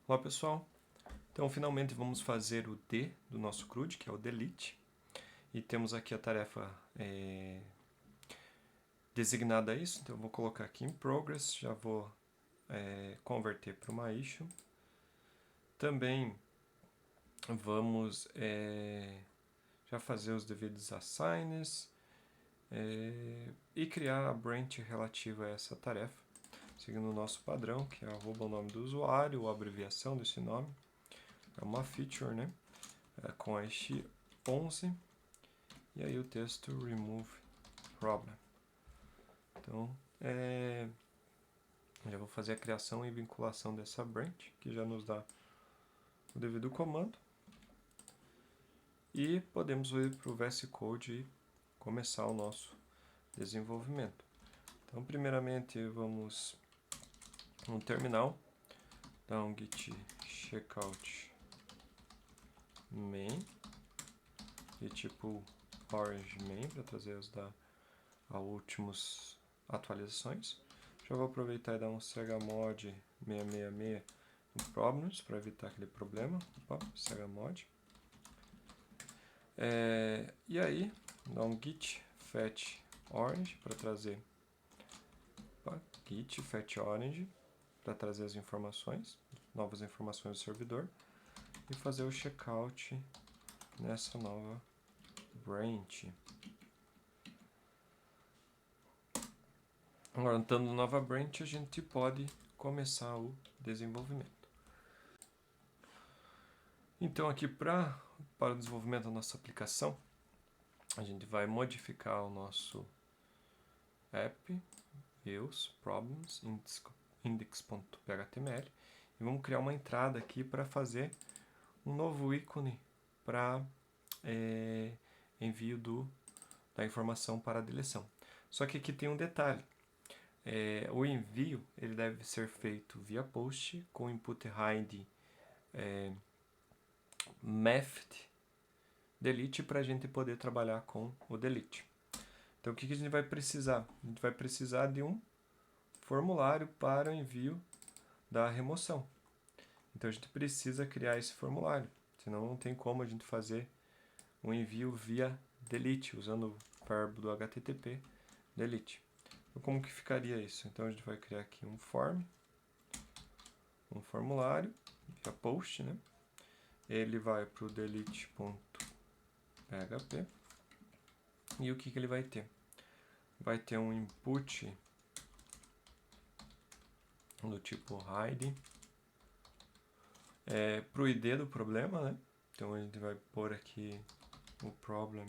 Olá pessoal, então finalmente vamos fazer o D do nosso CRUD, que é o delete, e temos aqui a tarefa designada a isso, então eu vou colocar aqui em progress, já vou converter para uma issue. Também vamos já fazer os devidos assigns e criar a branch relativa a essa tarefa, seguindo o nosso padrão, que é o nome do usuário, ou a abreviação desse nome. É uma feature, né? Com a x11 e aí o texto remove problem. Então, já vou fazer a criação e vinculação dessa branch, que já nos dá o devido comando. E podemos ir para o VS Code e começar o nosso desenvolvimento. Então, primeiramente, vamos no terminal, dar um git checkout main, de tipo orange main, para trazer os da últimas atualizações. Já vou aproveitar e dar um chmod 666 no problems, para evitar aquele problema. Opa, chmod. E aí, dar um git fetch orange para trazer git fetch orange para trazer as informações, novas informações do servidor, e fazer o checkout nessa nova branch. Agora, estando na nova branch, a gente pode começar o desenvolvimento. Então, aqui para o desenvolvimento da nossa aplicação, a gente vai modificar o nosso app, views, problems, index.html, e vamos criar uma entrada aqui para fazer um novo ícone para envio da informação para a deleção. Só que aqui tem um detalhe. O envio ele deve ser feito via post com input hide math delete para a gente poder trabalhar com o delete. Então o que a gente vai precisar? A gente vai precisar de um formulário para o envio da remoção. Então a gente precisa criar esse formulário, senão não tem como a gente fazer um envio via delete, usando o verbo do HTTP delete. Então como que ficaria isso? Então a gente vai criar aqui um formulário via post, né? Ele vai para o delete.php e o que ele vai ter? Vai ter um input do tipo hide para o ID do problema, né? Então a gente vai pôr aqui o problem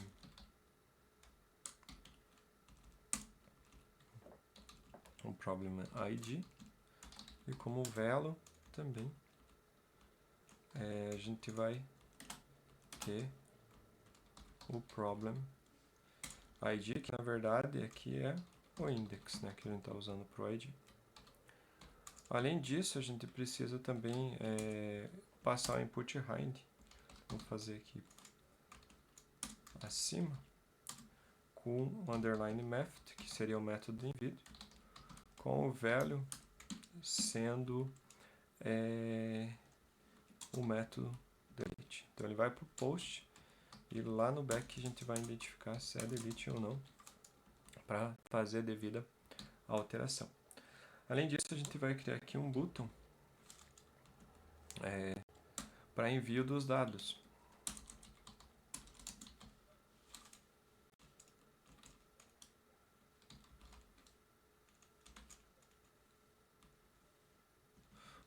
ID, e como value também a gente vai ter o problem ID, que na verdade aqui é o index, né, que a gente está usando para o ID. Além disso, a gente precisa também passar o input hide. Vou fazer aqui acima com o underline math, que seria o método de envio, com o value sendo o método delete. Então ele vai para o post e lá no back a gente vai identificar se é delete ou não para fazer a devida alteração. Além disso, a gente vai criar aqui um button para envio dos dados.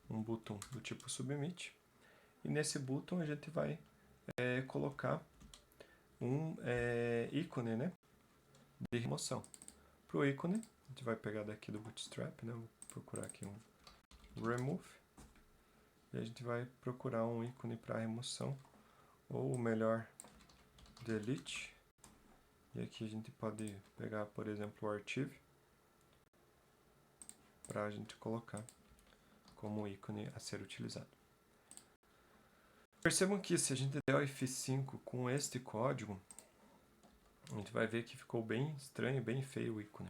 Um button do tipo submit. E nesse button a gente vai colocar um ícone, né, de remoção. Para o ícone, a gente vai pegar daqui do Bootstrap, né, vou procurar aqui um remove. E a gente vai procurar um ícone para remoção, ou melhor, delete. E aqui a gente pode pegar, por exemplo, o archive, para a gente colocar como ícone a ser utilizado. Percebam que se a gente der o F5 com este código, a gente vai ver que ficou bem estranho, bem feio o ícone.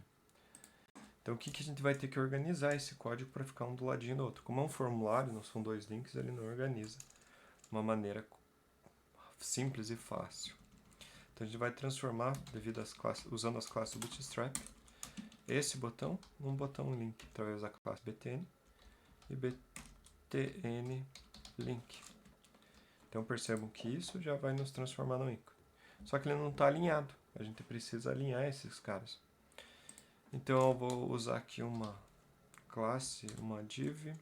Então o que a gente vai ter que organizar esse código para ficar um do ladinho do outro. Como é um formulário, não são dois links, ele não organiza de uma maneira simples e fácil. Então a gente vai transformar, devido às classes, usando as classes do Bootstrap, esse botão num botão link, através da classe btn e btn link. Então percebam que isso já vai nos transformar no ícone. Só que ele não está alinhado, a gente precisa alinhar esses caras. Então eu vou usar aqui uma classe, uma div,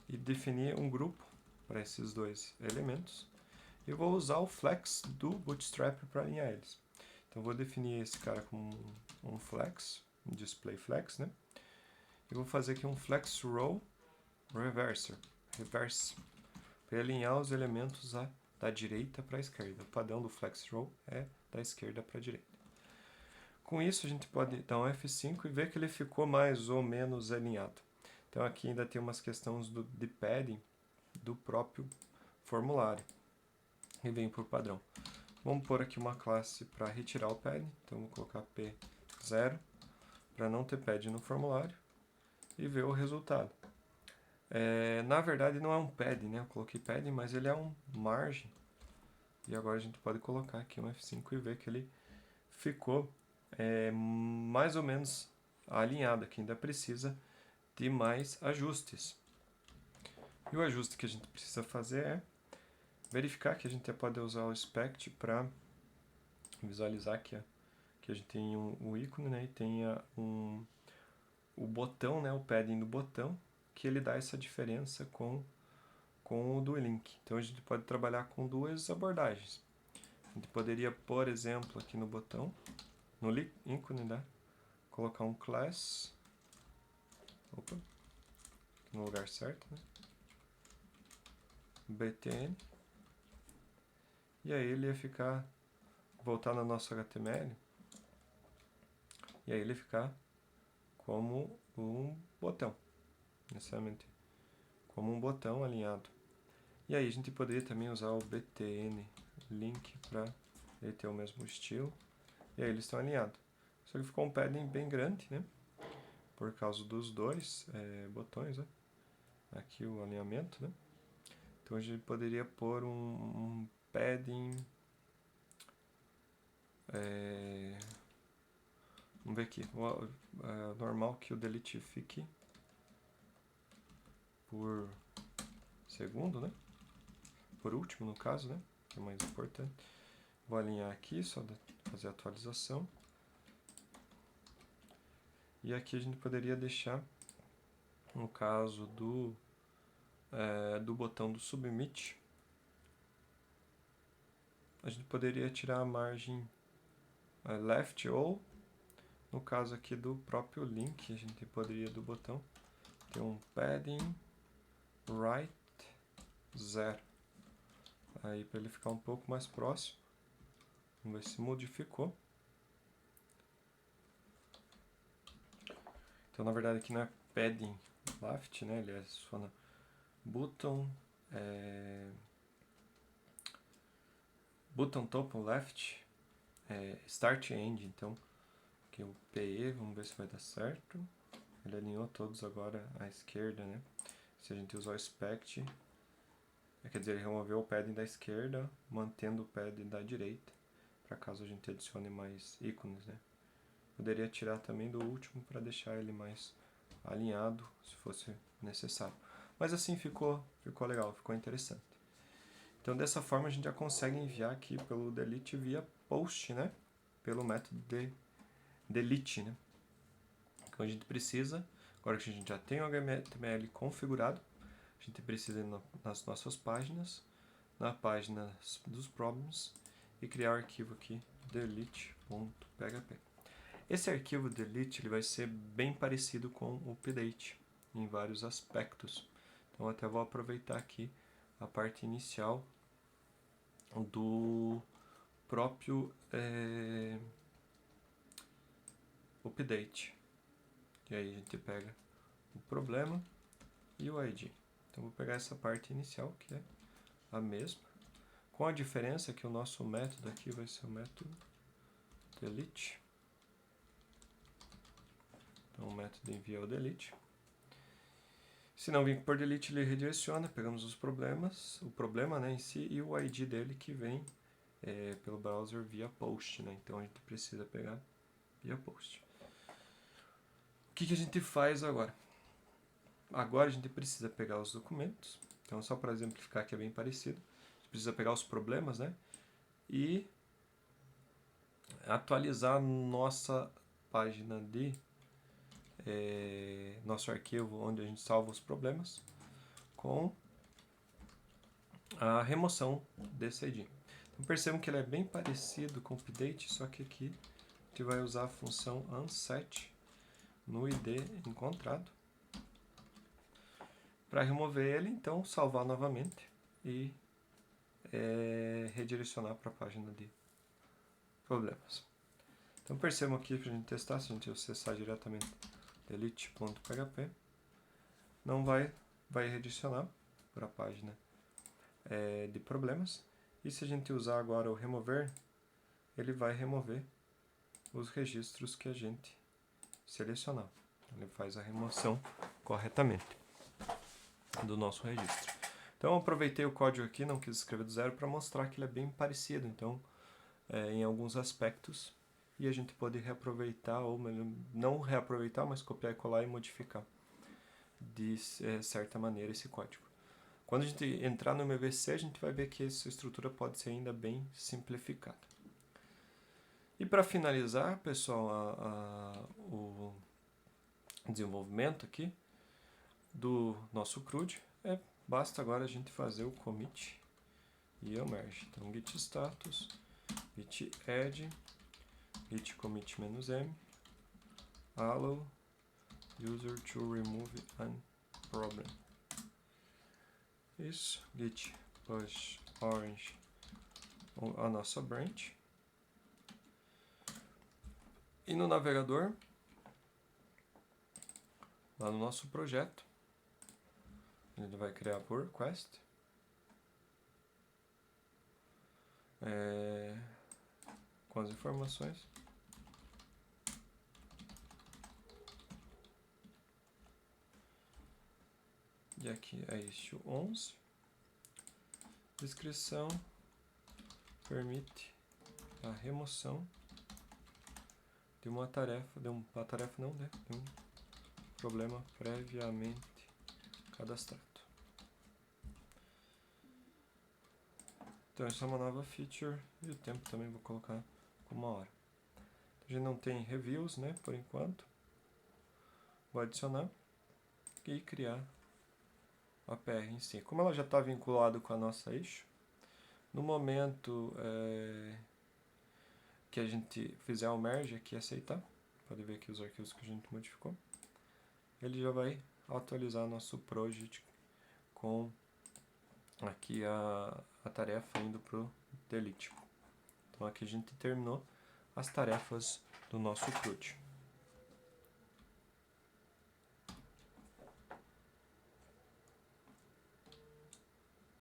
e definir um grupo para esses dois elementos. E vou usar o flex do Bootstrap para alinhar eles. Então vou definir esse cara como um flex, um display flex, né? E vou fazer aqui um flex row reverse, para alinhar os elementos da direita para a esquerda. O padrão do flex row é da esquerda para a direita. Com isso a gente pode dar um F5 e ver que ele ficou mais ou menos alinhado. Então aqui ainda tem umas questões de padding do próprio formulário. E vem por padrão. Vamos pôr aqui uma classe para retirar o padding. Então vou colocar P0 para não ter padding no formulário e ver o resultado. Na verdade não é um padding, né? Eu coloquei padding, mas ele é um margem. E agora a gente pode colocar aqui um F5 e ver que ele ficou mais ou menos alinhado, que ainda precisa de mais ajustes. E o ajuste que a gente precisa fazer é verificar que a gente pode usar o Spect para visualizar que a gente tem o ícone, né, e tem o botão, né, o padding do botão, que ele dá essa diferença com o do link. Então a gente pode trabalhar com duas abordagens. A gente poderia, por exemplo, aqui no botão, no ícone, né, colocar um class, no lugar certo, né, btn, e aí ele ia ficar, voltar no nosso HTML, e aí ele ficar como um botão, necessariamente como um botão alinhado. E aí a gente poderia também usar o btn link para ele ter o mesmo estilo, e aí eles estão alinhados. Só que ficou um padding bem grande, né? Por causa dos dois botões, né? Aqui o alinhamento, né? Então a gente poderia pôr um padding, vamos ver aqui, normal que o delete fique por segundo, né? Por último, no caso, né? Que é mais importante. Vou alinhar aqui, só fazer a atualização. E aqui a gente poderia deixar, no caso do botão do submit, a gente poderia tirar a margem left, ou no caso aqui do próprio link, a gente poderia do botão ter um padding right 0. Aí para ele ficar um pouco mais próximo. Vamos ver se modificou. Então na verdade aqui não é padding left, né? Ele é só na button top left, start e end. Então aqui o PE, vamos ver se vai dar certo. Ele alinhou todos agora à esquerda, né? Se a gente usar o Spect, quer dizer, ele removeu o padding da esquerda, mantendo o padding da direita, para caso a gente adicione mais ícones, né? Poderia tirar também do último para deixar ele mais alinhado, se fosse necessário. Mas assim ficou legal, ficou interessante. Então dessa forma a gente já consegue enviar aqui pelo delete via post, né? Pelo método de delete, né? Então a gente precisa, agora que a gente já tem o HTML configurado, a gente precisa ir nas nossas páginas, na página dos problems, e criar o arquivo aqui delete.php. Esse arquivo delete ele vai ser bem parecido com o update em vários aspectos. Então até vou aproveitar aqui a parte inicial do próprio update. E aí a gente pega o problema e o ID. Então vou pegar essa parte inicial, que é a mesma, com a diferença que o nosso método aqui vai ser o método delete. Então o método envia o delete. Se não vir por delete, ele redireciona, pegamos os problemas, o problema, né, em si e o ID dele que vem pelo browser via post, né? Então a gente precisa pegar via post. O que a gente faz agora? Agora a gente precisa pegar os documentos. Então só para exemplificar que é bem parecido. A gente precisa pegar os problemas, né? E atualizar nossa página de nosso arquivo onde a gente salva os problemas com a remoção desse ID. Então percebam que ele é bem parecido com o update, só que aqui a gente vai usar a função unset no ID encontrado para remover ele, então salvar novamente e redirecionar para a página de problemas. Então percebam aqui para a gente testar, se a gente acessar diretamente delete.php, não vai redirecionar para a página de problemas. E se a gente usar agora o remover, ele vai remover os registros que a gente selecionar. Ele faz a remoção corretamente do nosso registro. Então eu aproveitei o código aqui, não quis escrever do zero, para mostrar que ele é bem parecido, então em alguns aspectos, e a gente pode reaproveitar, ou não reaproveitar, mas copiar e colar e modificar de certa maneira esse código. Quando a gente entrar no MVC, a gente vai ver que essa estrutura pode ser ainda bem simplificada. E para finalizar, pessoal, o desenvolvimento aqui do nosso CRUD, basta agora a gente fazer o commit e o merge. Então git status, git add, git commit -m, allow user to remove an problem. Isso, git push orange a nossa branch. E no navegador, lá no nosso projeto, a gente vai criar por request. Com as informações. E aqui é issue 11. Descrição permite a remoção de uma tarefa, de um problema previamente cadastrado. Então essa é uma nova feature e o tempo também vou colocar como 1 hora. A gente não tem reviews, né, por enquanto. Vou adicionar e criar a PR em si. Como ela já está vinculada com a nossa issue, no momento que a gente fizer o merge aqui e aceitar, pode ver aqui os arquivos que a gente modificou, ele já vai atualizar nosso project com aqui a tarefa indo para o delete. Então aqui a gente terminou as tarefas do nosso CRUD.